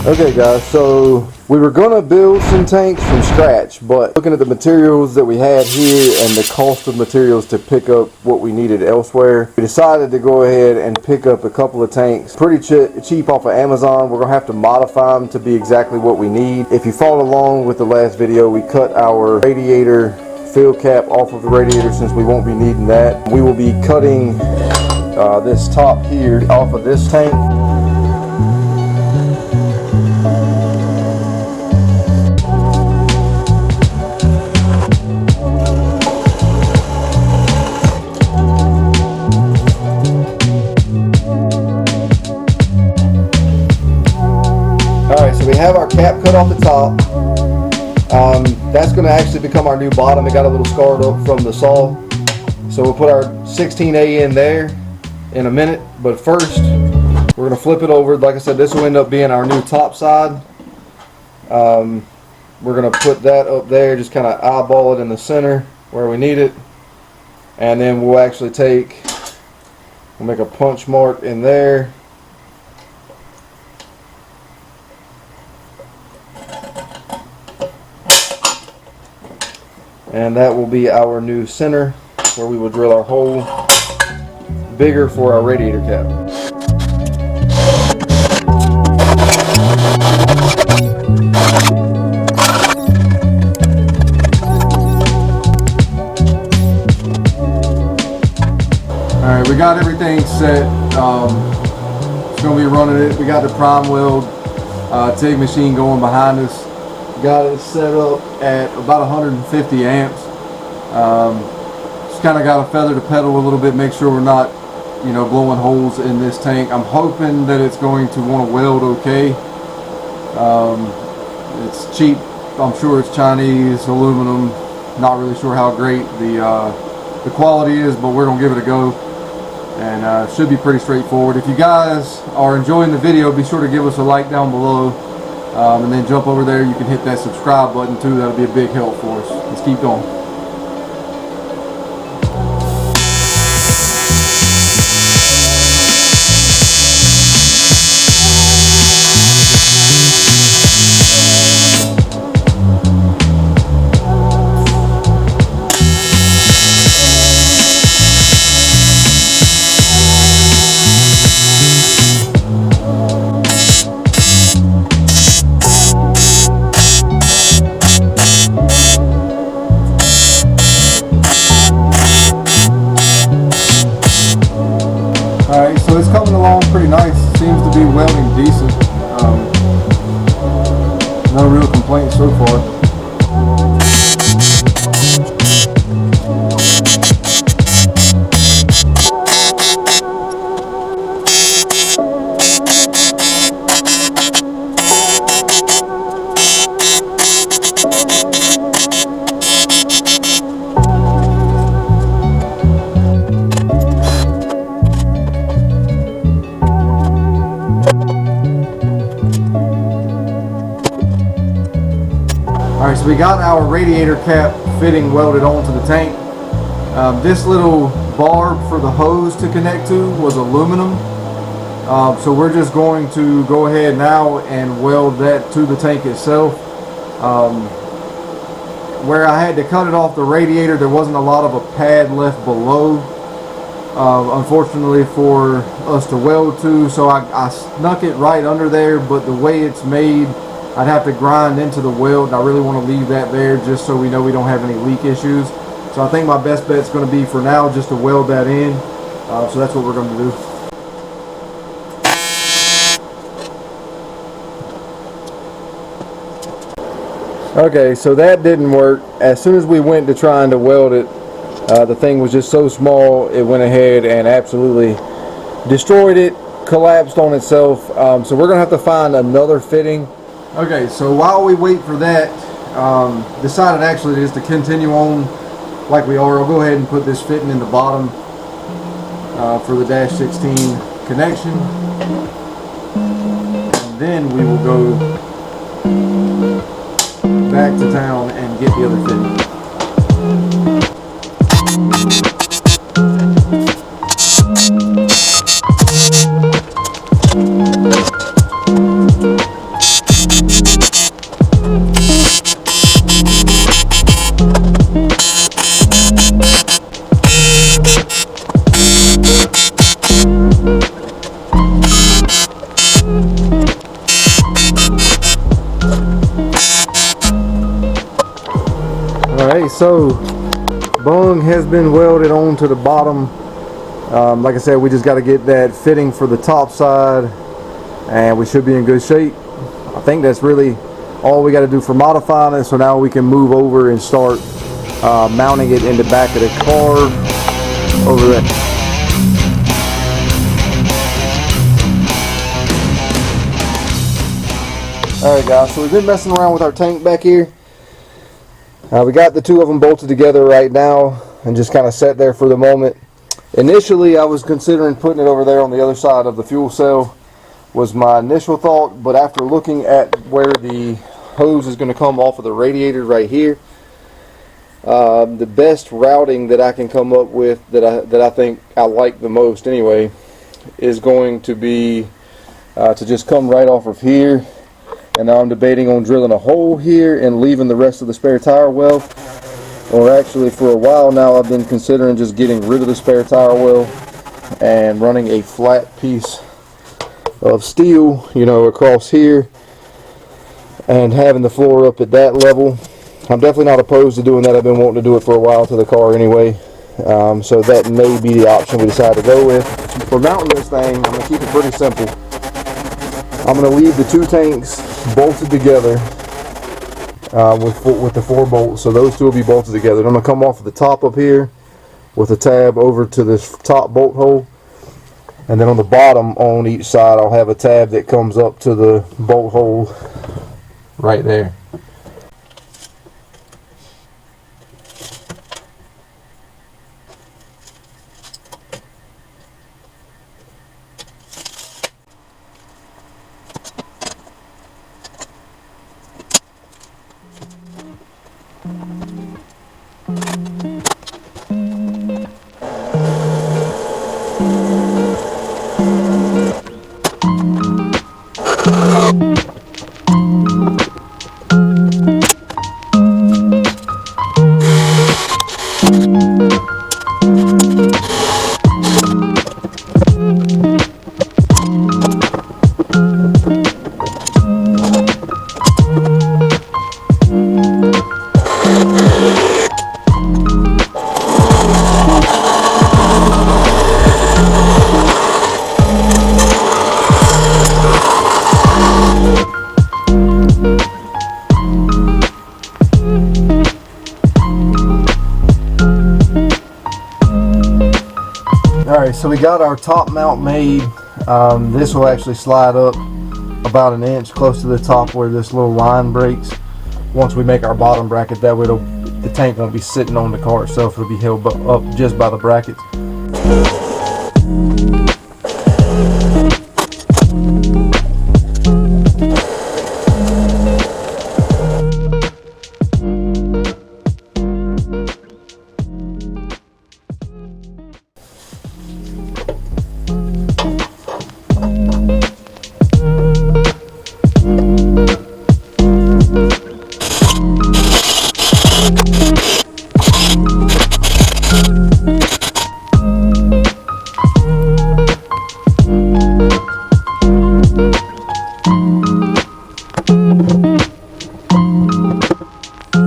Okay guys, so we were going to build some tanks from scratch, but looking at the materials that we had here and the cost of materials to pick up what we needed elsewhere, we decided to go ahead and pick up a couple of tanks pretty cheap off of Amazon. We're going to have to modify them to be exactly what we need. If you followed along with the last video, we cut our radiator fill cap off of the radiator since we won't be needing that. We will be cutting this top here off of this tank. Alright, so we have our cap cut off the top. That's going to actually become our new bottom. It got a little scarred up from the saw. So we'll put our 16A in there in a minute. But first, we're going to flip it over. Like I said, this will end up being our new top side. We're going to put that up there, just kind of eyeball it in the center where we need it. And then we'll actually we'll make a punch mark in there. And that will be our new center where we will drill our hole bigger for our radiator cap. Alright, we got everything set. It's going to be running it. We got the prime weld TIG machine going behind us. Got it set up at about 150 amps. Just kind of got to feather the pedal a little bit, make sure we're not, blowing holes in this tank. I'm hoping that it's going to want to weld okay. It's cheap. I'm sure it's Chinese aluminum. Not really sure how great the quality is, but we're gonna give it a go. And should be pretty straightforward. If you guys are enjoying the video, be sure to give us a like down below. And then jump over there. You can hit that subscribe button too. That'll be a big help for us. Let's keep going. Alright, so it's coming along pretty nice. Seems to be welding decent. No real complaints so far. Alright, so we got our radiator cap fitting welded onto the tank. This little barb for the hose to connect to was aluminum. So we're just going to go ahead now and weld that to the tank itself. Where I had to cut it off the radiator, there wasn't a lot of a pad left below, unfortunately for us to weld to, so I snuck it right under there, but the way it's made, I'd have to grind into the weld, and I really want to leave that there just so we know we don't have any leak issues. So I think my best bet is going to be for now just to weld that in. So that's what we're going to do. Okay, so that didn't work. As soon as we went to trying to weld it, the thing was just so small, it went ahead and absolutely destroyed it, collapsed on itself. So we're going to have to find another fitting. Okay, so while we wait for that, decided actually just to continue on like we are. I'll go ahead and put this fitting in the bottom for the dash 16 connection, and then we will go back to town and get the other fitting. has been welded onto the bottom. Like I said, we just got to get that fitting for the top side, and we should be in good shape. I think that's really all we got to do for modifying it. So now we can move over and start mounting it in the back of the car over there. Alright guys, so we've been messing around with our tank back here. We got the two of them bolted together right now and just kind of set there for the moment. Initially I was considering putting it over there on the other side of the fuel cell, was my initial thought, but after looking at where the hose is going to come off of the radiator right here, the best routing that I can come up with, that I think I like the most anyway, is going to be to just come right off of here. And now I'm debating on drilling a hole here and leaving the rest of the spare tire well. Or actually, for a while now, I've been considering just getting rid of the spare tire well and running a flat piece of steel, you know, across here, and having the floor up at that level. I'm definitely not opposed to doing that. I've been wanting to do it for a while to the car anyway. So that may be the option we decide to go with. For mounting this thing, I'm going to keep it pretty simple. I'm going to leave the two tanks bolted together with the 4 bolts, so those two will be bolted together. I'm going to come off of the top up here with a tab over to this top bolt hole, and then on the bottom on each side I'll have a tab that comes up to the bolt hole right there. Alright, so we got our top mount made. This will actually slide up about an inch close to the top where this little line breaks. Once we make our bottom bracket, that way the tank won't be sitting on the car itself, it'll be held up just by the brackets.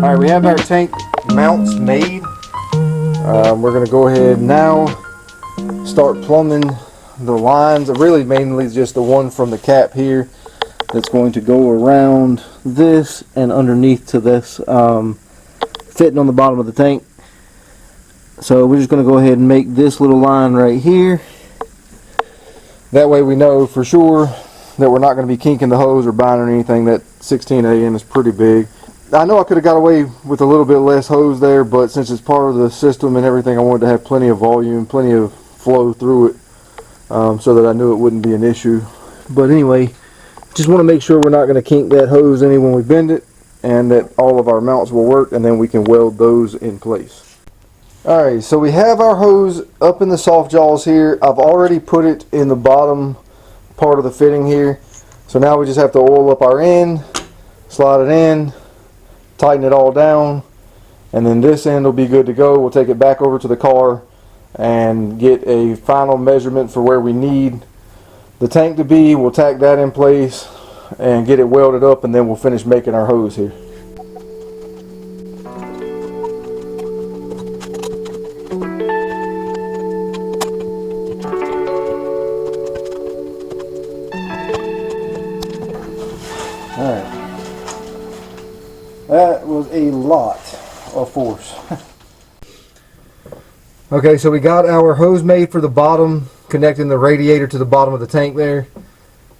Alright, we have our tank mounts made. We're going to go ahead now, start plumbing the lines. Really mainly just the one from the cap here that's going to go around this and underneath to this, fitting on the bottom of the tank. So we're just going to go ahead and make this little line right here. That way we know for sure that we're not going to be kinking the hose or binding anything. That 16 AN is pretty big. I know I could have got away with a little bit less hose there, but since it's part of the system and everything, I wanted to have plenty of volume, plenty of flow through it, so that I knew it wouldn't be an issue. But anyway, just want to make sure we're not going to kink that hose any when we bend it, and that all of our mounts will work, and then we can weld those in place. Alright, so we have our hose up in the soft jaws here. I've already put it in the bottom part of the fitting here. So now we just have to oil up our end, slide it in, tighten it all down, and then this end will be good to go. We'll take it back over to the car and get a final measurement for where we need the tank to be. We'll tack that in place and get it welded up, and then we'll finish making our hose here. course. Okay, so we got our hose made for the bottom, connecting the radiator to the bottom of the tank there.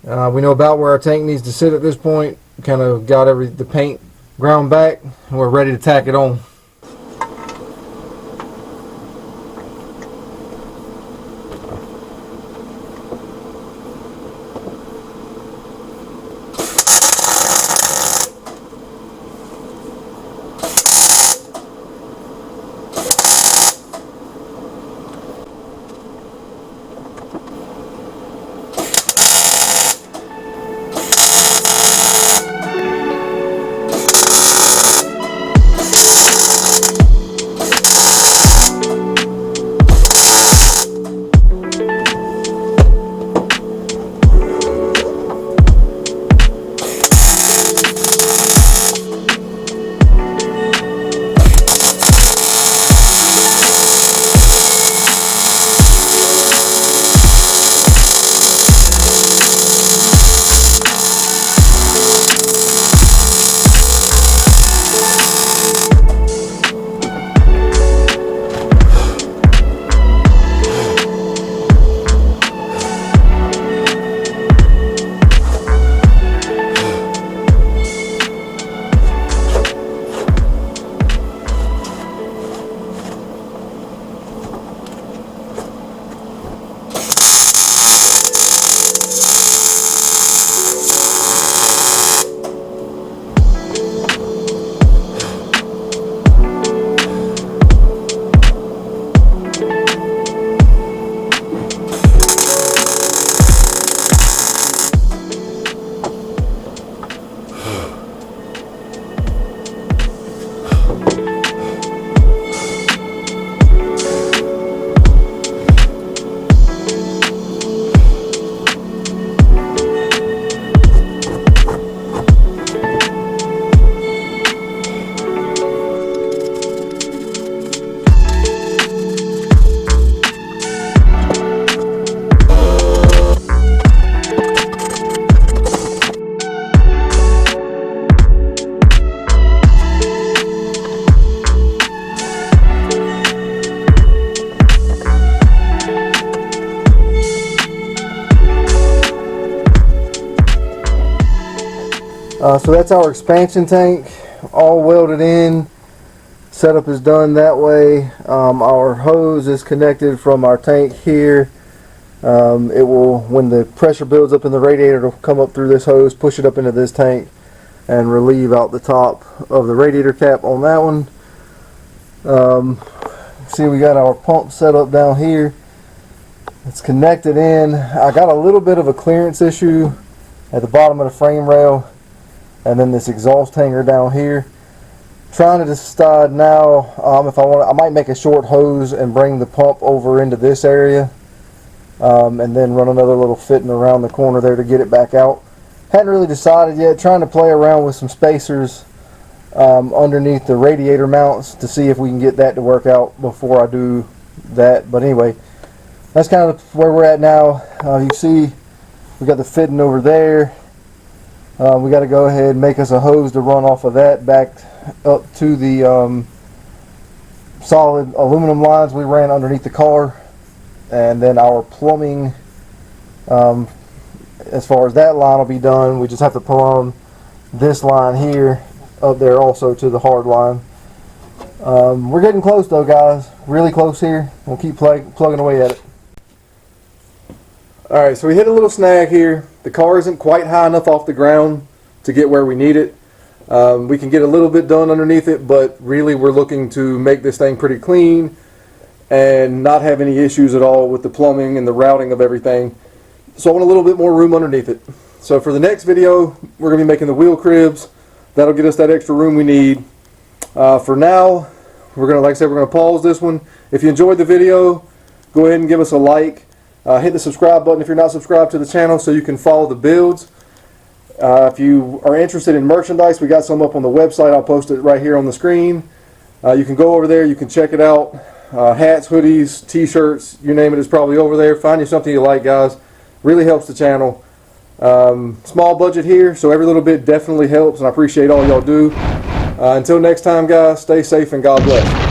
We know about where our tank needs to sit at this point. Kind of got the paint ground back, and we're ready to tack it on. So that's our expansion tank, all welded in. Setup is done that way. Our hose is connected from our tank here. It will, when the pressure builds up in the radiator, it'll come up through this hose, push it up into this tank, and relieve out the top of the radiator cap on that one. See, we got our pump set up down here. It's connected in. I got a little bit of a clearance issue at the bottom of the frame rail, and then this exhaust hanger down here. Trying to decide now if I might make a short hose and bring the pump over into this area, and then run another little fitting around the corner there to get it back out. Hadn't really decided yet. Trying to play around with some spacers underneath the radiator mounts to see if we can get that to work out before I do that. But anyway, that's kind of where we're at now. You see we got the fitting over there. We got to go ahead and make us a hose to run off of that back up to the solid aluminum lines we ran underneath the car, and then our plumbing, as far as that line will be done, we just have to plumb this line here up there also to the hard line. We're getting close though, guys, really close here. We'll keep plugging away at it. Alright, so we hit a little snag here. The car isn't quite high enough off the ground to get where we need it. We can get a little bit done underneath it, but really we're looking to make this thing pretty clean and not have any issues at all with the plumbing and the routing of everything. So I want a little bit more room underneath it. So for the next video, we're going to be making the wheel cribs. That'll get us that extra room we need. For now, we're going to, like I said, we're going to pause this one. If you enjoyed the video, go ahead and give us a like. Hit the subscribe button if you're not subscribed to the channel so you can follow the builds. If you are interested in merchandise, we got some up on the website. I'll post it right here on the screen. You can go over there, you can check it out. Hats, hoodies, t-shirts, you name it, is probably over there. Find you something you like, guys. Really helps the channel. Small budget here, so every little bit definitely helps, and I appreciate all y'all do. Until next time, guys, stay safe and God bless.